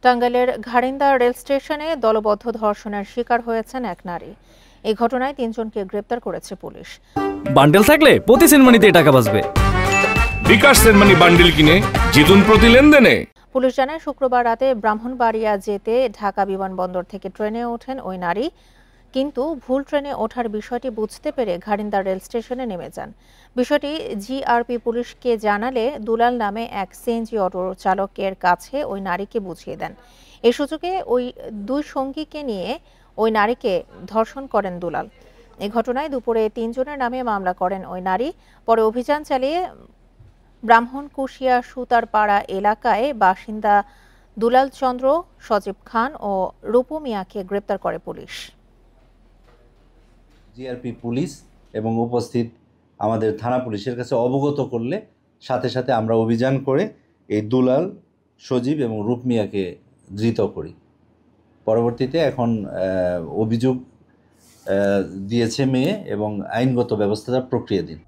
টাঙ্গাইলের ঘাড়িন্দা রেল স্টেশনে দলবদ্ধ ধর্ষণের শিকার হয়েছেন এক নারী। এই ঘটনায় ৩ জনকে গ্রেপ্তার করেছে পুলিশ। বান্ডেল থাকলে প্রতি সেনমানিতে টাকা বাঁচবে। বিকাশ সেনমানি বান্ডেল কিনে জিতুন প্রতি লেনদেনে। পুলিশ জানায়, শুক্রবার রাতে ব্রাহ্মণবাড়িয়া যেতে ঢাকা বিমানবন্দর থেকে ট্রেনে ওঠেন ওই নারী, কিন্তু ভুল ট্রেনে ওঠার বিষয়টি বুঝতে পেরে ঘাড়িন্দা রেল স্টেশনে নেমে যান। বিষয়টি জিআরপি পুলিশকে জানালে দুলাল নামে এক সিএনজি অটো চালকের কাছে ওই নারীকে বুঝিয়ে দেন। এই সুযোগে ওই দুই সঙ্গীকে নিয়ে ওই নারীকে ধর্ষণ করেন দুলাল। এই ঘটনায় দুপুরে ৩ জনের নামে মামলা করেন ওই নারী। পরে অভিযান চালিয়ে ব্রাহ্মণকুশিয়া সুতারপাড়া এলাকায় বাসিন্দা দুলাল চন্দ্র, সজীব খান ও রূপু মিয়াকে গ্রেপ্তার করে পুলিশ। জিআরপি পুলিশ এবং উপস্থিত আমাদের থানা পুলিশের কাছে অবগত করলে সাথে সাথে আমরা অভিযান করে এই দুলাল, সজীব এবং রূপ মিয়াকে ধৃত করি। পরবর্তীতে এখন অভিযোগ দিয়েছে মেয়ে এবং আইনগত ব্যবস্থার প্রক্রিয়াধীন।